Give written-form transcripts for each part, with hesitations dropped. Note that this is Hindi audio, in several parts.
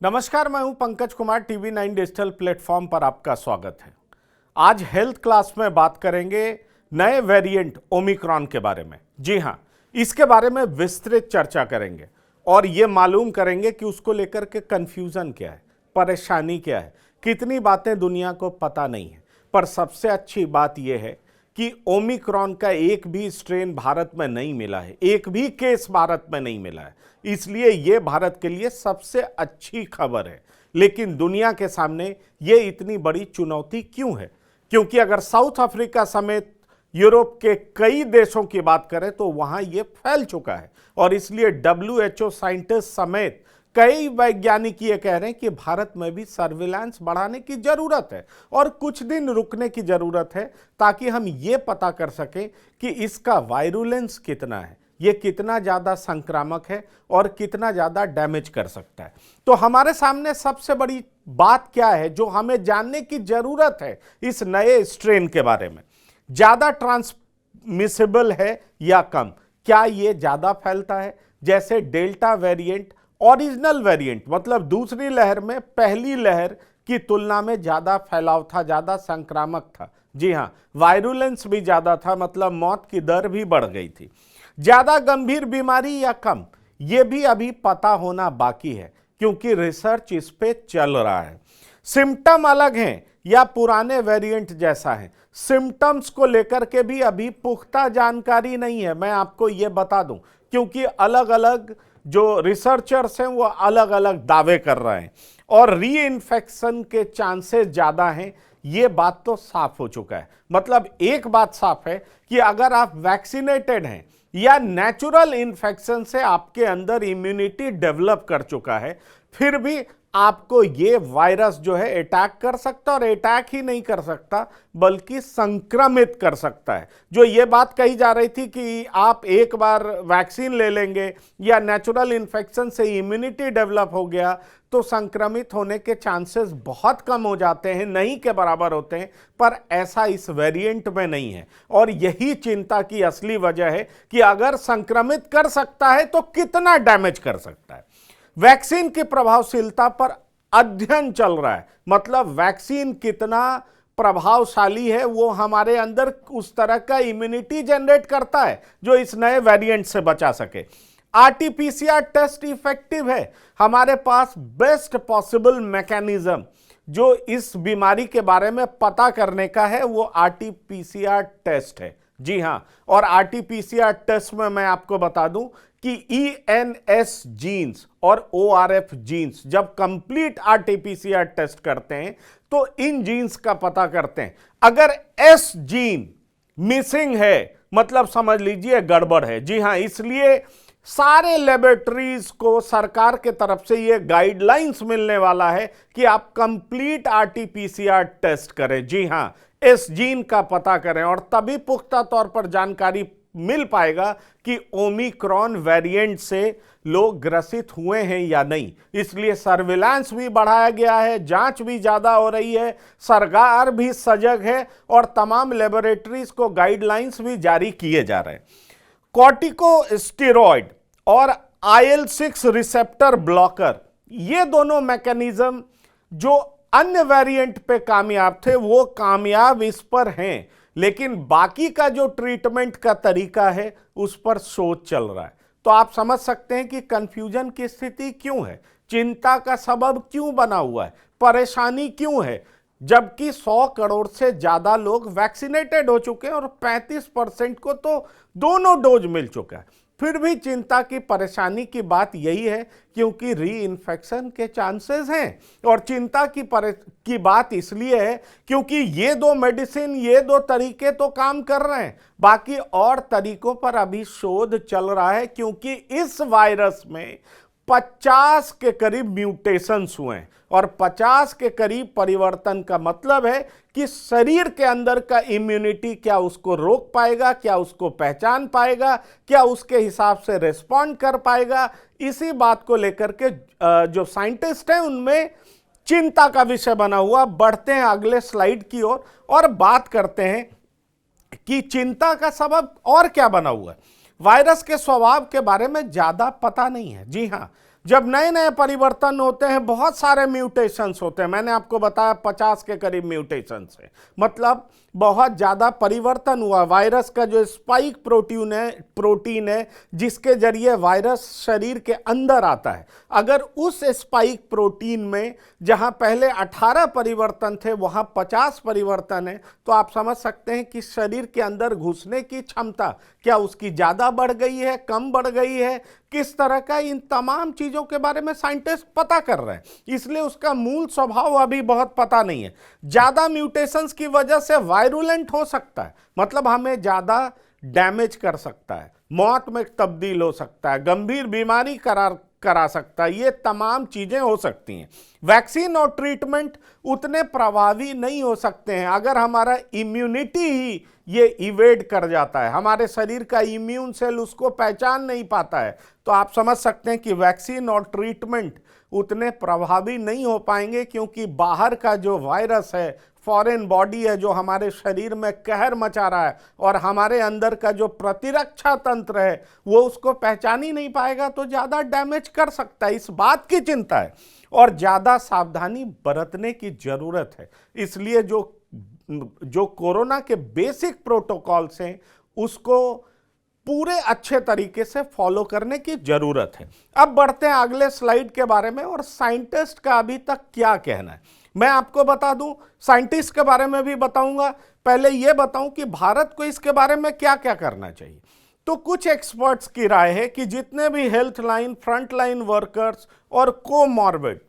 नमस्कार, मैं हूं Pankaj Kumar. TV 9 digital platform पर आपका स्वागत है। आज हेल्थ क्लास में बात करेंगे नए वेरिएंट ओमिक्रॉन के बारे में। जी हां, इसके बारे में विस्तृत चर्चा करेंगे और ये मालूम करेंगे कि उसको लेकर के कंफ्यूजन क्या है, परेशानी क्या है, कितनी बातें दुनिया को पता नहीं है। पर सबसे अच्छी बात यह है कि ओमिक्रॉन का एक भी स्ट्रेन भारत में नहीं मिला है, एक भी केस भारत में नहीं मिला है। इसलिए यह भारत के लिए सबसे अच्छी खबर है। लेकिन दुनिया के सामने यह इतनी बड़ी चुनौती क्यों है? क्योंकि अगर साउथ अफ्रीका समेत यूरोप के कई देशों की बात करें तो वहां यह फैल चुका है और इसलिए WHO साइंटिस्ट समेत कई वैज्ञानिक ये कह रहे हैं कि भारत में भी सर्विलांस बढ़ाने की जरूरत है और कुछ दिन रुकने की जरूरत है ताकि हम ये पता कर सकें कि इसका वायरुलेंस कितना है, ये कितना ज़्यादा संक्रामक है और कितना ज़्यादा डैमेज कर सकता है। तो हमारे सामने सबसे बड़ी बात क्या है जो हमें जानने की जरूरत है इस नए स्ट्रेन के बारे में? ज़्यादा ट्रांसमिसिबल है या कम? क्या ये ज़्यादा फैलता है? जैसे डेल्टा वेरिएंट ओरिजिनल वेरिएंट मतलब दूसरी लहर में पहली लहर की तुलना में ज़्यादा फैलाव था, ज़्यादा संक्रामक था। जी हाँ, वायरुलेंस भी ज़्यादा था, मतलब मौत की दर भी बढ़ गई थी। ज़्यादा गंभीर बीमारी या कम, ये भी अभी पता होना बाकी है क्योंकि रिसर्च इस पे चल रहा है। सिम्टम अलग हैं या पुराने वेरिएंट जैसा है, सिम्टम्स को लेकर के भी अभी पुख्ता जानकारी नहीं है, मैं आपको ये बता दूं, क्योंकि अलग अलग जो रिसर्चर्स हैं वो अलग अलग दावे कर रहे हैं और री इन्फेक्शन के चांसेस ज़्यादा हैं। ये बात तो साफ हो चुका है। मतलब एक बात साफ है कि अगर आप वैक्सीनेटेड हैं या नेचुरल इन्फेक्शन से आपके अंदर इम्यूनिटी डेवलप कर चुका है, फिर भी आपको ये वायरस जो है अटैक कर सकता, और अटैक ही नहीं कर सकता बल्कि संक्रमित कर सकता है। जो ये बात कही जा रही थी कि आप एक बार वैक्सीन ले लेंगे या नेचुरल इन्फेक्शन से इम्यूनिटी डेवलप हो गया तो संक्रमित होने के चांसेस बहुत कम हो जाते हैं, नहीं के बराबर होते हैं, पर ऐसा इस वेरिएंट में नहीं है। और यही चिंता की असली वजह है कि अगर संक्रमित कर सकता है तो कितना डैमेज कर सकता है। वैक्सीन की प्रभावशीलता पर अध्ययन चल रहा है, मतलब वैक्सीन कितना प्रभावशाली है, वो हमारे अंदर उस तरह का इम्यूनिटी जनरेट करता है जो इस नए वेरिएंट से बचा सके। RT-PCR टेस्ट इफेक्टिव है, हमारे पास बेस्ट पॉसिबल मैकेनिज्म जो इस बीमारी के बारे में पता करने का है वो RT-PCR टेस्ट है। जी हां, और RT-PCR टेस्ट में मैं आपको बता दूं कि ENS जीन्स और ORF जीन्स जब कंप्लीट RT-PCR टेस्ट करते हैं तो इन जीन्स का पता करते हैं। अगर S जीन मिसिंग है मतलब समझ लीजिए गड़बड़ है। जी हां, इसलिए सारे लेबोरेटरीज को सरकार के तरफ से ये गाइडलाइंस मिलने वाला है कि आप कंप्लीट RT-PCR टेस्ट करें। जी हां, इस जीन का पता करें और तभी पुख्ता तौर पर जानकारी मिल पाएगा कि ओमिक्रॉन वेरिएंट से लोग ग्रसित हुए हैं या नहीं। इसलिए सर्विलांस भी बढ़ाया गया है, जांच भी ज्यादा हो रही है, सरकार भी सजग है और तमाम लेबोरेटरीज को गाइडलाइंस भी जारी किए जा रहे हैं। कॉर्टिकोस्टेरॉइड और IL-6 रिसेप्टर ब्लॉकर, ये दोनों मैकेनिज्म जो अन्य वेरिएंट पे कामयाब थे वो कामयाब इस पर हैं, लेकिन बाकी का जो ट्रीटमेंट का तरीका है उस पर शोध चल रहा है। तो आप समझ सकते हैं कि कंफ्यूजन की स्थिति क्यों है, चिंता का सबब क्यों बना हुआ है, परेशानी क्यों है, जबकि 100 करोड़ से ज्यादा लोग वैक्सीनेटेड हो चुके हैं और 35% को तो दोनों डोज मिल चुका है। फिर भी चिंता की परेशानी की बात यही है क्योंकि री इन्फेक्शन के चांसेस हैं, और चिंता की बात इसलिए है क्योंकि ये दो मेडिसिन, ये दो तरीके तो काम कर रहे हैं, बाकी और तरीकों पर अभी शोध चल रहा है क्योंकि इस वायरस में 50 के करीब म्यूटेशंस हुए हैं और 50 के करीब परिवर्तन का मतलब है कि शरीर के अंदर का इम्यूनिटी क्या उसको रोक पाएगा, क्या उसको पहचान पाएगा, क्या उसके हिसाब से रिस्पॉन्ड कर पाएगा। इसी बात को लेकर के जो साइंटिस्ट हैं उनमें चिंता का विषय बना हुआ। बढ़ते हैं अगले स्लाइड की ओर और बात करते हैं कि चिंता का सबब और क्या बना हुआ है। वायरस के स्वभाव के बारे में ज्यादा पता नहीं है। जी हाँ, जब नए नए परिवर्तन होते हैं, बहुत सारे म्यूटेशंस होते हैं। मैंने आपको बताया 50 के करीब म्यूटेशंस है, मतलब बहुत ज्यादा परिवर्तन हुआ। वायरस का जो स्पाइक प्रोटीन है जिसके जरिए वायरस शरीर के अंदर आता है, अगर उस स्पाइक प्रोटीन में जहां पहले 18 परिवर्तन थे वहां 50 परिवर्तन है, तो आप समझ सकते हैं कि शरीर के अंदर घुसने की क्षमता क्या उसकी ज्यादा बढ़ गई है, कम बढ़ गई है, किस तरह का, इन तमाम चीजों के बारे में साइंटिस्ट पता कर रहे हैं। इसलिए उसका मूल स्वभाव अभी बहुत पता नहीं है। ज्यादा म्यूटेशंस की वजह से वायरुलेंट हो सकता है, मतलब हमें ज्यादा डैमेज कर सकता है, मौत में तब्दील हो सकता है, गंभीर बीमारी करा सकता है, ये तमाम चीजें हो सकती हैं। वैक्सीन और ट्रीटमेंट उतने प्रभावी नहीं हो सकते हैं अगर हमारा इम्यूनिटी ही ये इवेड कर जाता है, हमारे शरीर का इम्यून सेल उसको पहचान नहीं पाता है, तो आप समझ सकते हैं कि वैक्सीन और ट्रीटमेंट उतने प्रभावी नहीं हो पाएंगे, क्योंकि बाहर का जो वायरस है, फॉरेन बॉडी है जो हमारे शरीर में कहर मचा रहा है, और हमारे अंदर का जो प्रतिरक्षा तंत्र है वो उसको पहचान ही नहीं पाएगा, तो ज़्यादा डैमेज कर सकता है। इस बात की चिंता है और ज़्यादा सावधानी बरतने की ज़रूरत है। इसलिए जो कोरोना के बेसिक प्रोटोकॉल्स हैं उसको पूरे अच्छे तरीके से फॉलो करने की जरूरत है। अब बढ़ते हैं अगले स्लाइड के बारे में, और साइंटिस्ट का अभी तक क्या कहना है मैं आपको बता दूं, साइंटिस्ट के बारे में भी बताऊंगा। पहले यह बताऊं कि भारत को इसके बारे में क्या क्या करना चाहिए। तो कुछ एक्सपर्ट्स की राय है कि जितने भी health line, front line workers और कोमॉर्बिड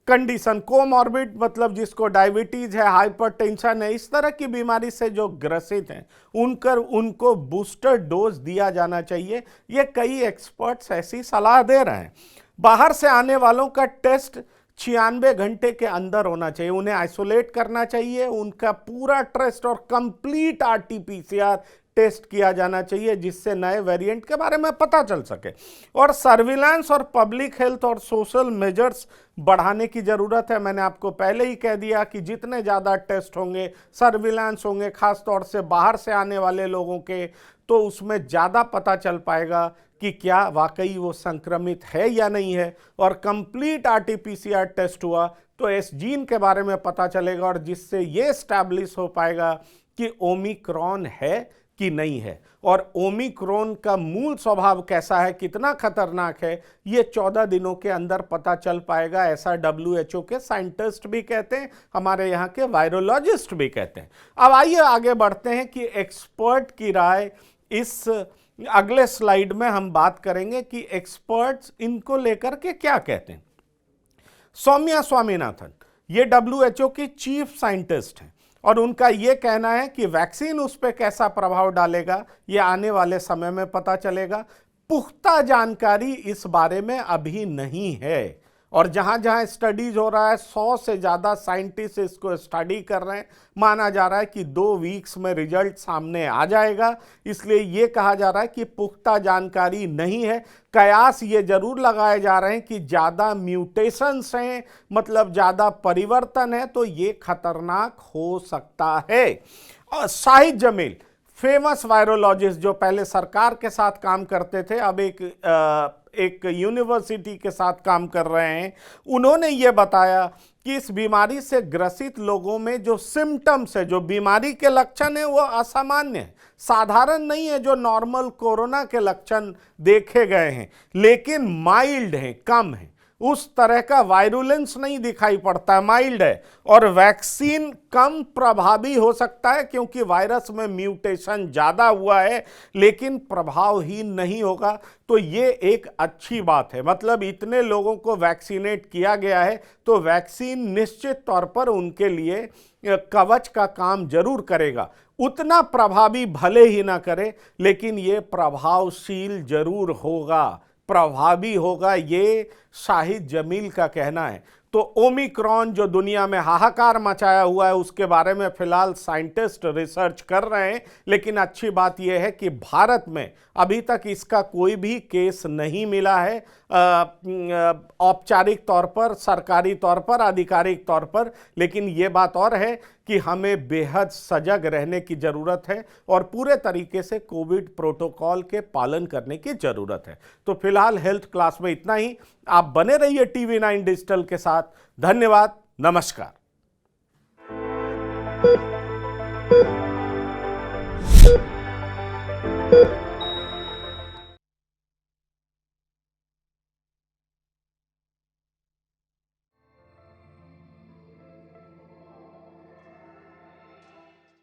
कंडीशन, कोमॉर्बिड मतलब जिसको डायबिटीज है, हाइपरटेंशन है, इस तरह की बीमारी से जो ग्रसित हैं उनको बूस्टर डोज दिया जाना चाहिए। ये कई एक्सपर्ट्स ऐसी सलाह दे रहे हैं। बाहर से आने वालों का टेस्ट 96 घंटे के अंदर होना चाहिए, उन्हें आइसोलेट करना चाहिए, उनका पूरा टेस्ट और कंप्लीट RT-PCR टेस्ट किया जाना चाहिए, जिससे नए वेरिएंट के बारे में पता चल सके। और सर्विलांस और पब्लिक हेल्थ और सोशल मेजर्स बढ़ाने की जरूरत है। मैंने आपको पहले ही कह दिया कि जितने ज़्यादा टेस्ट होंगे, सर्विलांस होंगे, खासतौर से बाहर से आने वाले लोगों के, तो उसमें ज़्यादा पता चल पाएगा कि क्या वाकई वो संक्रमित है या नहीं है। और कंप्लीट RT-PCR टेस्ट हुआ तो एस जीन के बारे में पता चलेगा, और जिससे ये स्टैब्लिश हो पाएगा कि ओमिक्रॉन है कि नहीं है, और ओमिक्रॉन का मूल स्वभाव कैसा है, कितना खतरनाक है, ये 14 दिनों के अंदर पता चल पाएगा। ऐसा WHO के साइंटिस्ट भी कहते हैं, हमारे यहाँ के वायरोलॉजिस्ट भी कहते हैं। अब आइए आगे बढ़ते हैं कि एक्सपर्ट की राय, इस अगले स्लाइड में हम बात करेंगे कि एक्सपर्ट्स इनको लेकर के क्या कहते हैं। सौम्या स्वामीनाथन ये WHO की चीफ साइंटिस्ट हैं, और उनका यह कहना है कि वैक्सीन उस पर कैसा प्रभाव डालेगा ये आने वाले समय में पता चलेगा। पुख्ता जानकारी इस बारे में अभी नहीं है, और जहां जहां स्टडीज हो रहा है 100 से ज़्यादा साइंटिस्ट इसको स्टडी कर रहे हैं। माना जा रहा है कि 2 वीक्स में रिजल्ट सामने आ जाएगा, इसलिए ये कहा जा रहा है कि पुख्ता जानकारी नहीं है। कयास ये जरूर लगाए जा रहे हैं कि ज़्यादा म्यूटेशंस हैं, मतलब ज़्यादा परिवर्तन है, तो ये खतरनाक हो सकता है। और शाहिद जमील फेमस वायरोलॉजिस्ट जो पहले सरकार के साथ काम करते थे, अब एक यूनिवर्सिटी के साथ काम कर रहे हैं, उन्होंने ये बताया कि इस बीमारी से ग्रसित लोगों में जो सिम्टम्स है, जो बीमारी के लक्षण है, वो असामान्य है, साधारण नहीं है जो नॉर्मल कोरोना के लक्षण देखे गए हैं, लेकिन माइल्ड हैं, कम हैं। उस तरह का वायरुलेंस नहीं दिखाई पड़ता, माइल्ड है, और वैक्सीन कम प्रभावी हो सकता है क्योंकि वायरस में म्यूटेशन ज़्यादा हुआ है, लेकिन प्रभावहीन नहीं होगा। तो ये एक अच्छी बात है, मतलब इतने लोगों को वैक्सीनेट किया गया है, तो वैक्सीन निश्चित तौर पर उनके लिए कवच का काम जरूर करेगा। उतना प्रभावी भले ही ना करे, लेकिन ये प्रभावशील जरूर होगा, प्रभावी होगा, ये शाहिद जमील का कहना है। तो ओमिक्रॉन जो दुनिया में हाहाकार मचाया हुआ है, उसके बारे में फिलहाल साइंटिस्ट रिसर्च कर रहे हैं, लेकिन अच्छी बात यह है कि भारत में अभी तक इसका कोई भी केस नहीं मिला है, औपचारिक तौर पर, सरकारी तौर पर, आधिकारिक तौर पर। लेकिन ये बात और है कि हमें बेहद सजग रहने की जरूरत है और पूरे तरीके से कोविड प्रोटोकॉल के पालन करने की जरूरत है। तो फिलहाल हेल्थ क्लास में इतना ही। आप बने रहिए टीवी 9 डिजिटल के साथ। धन्यवाद, नमस्कार।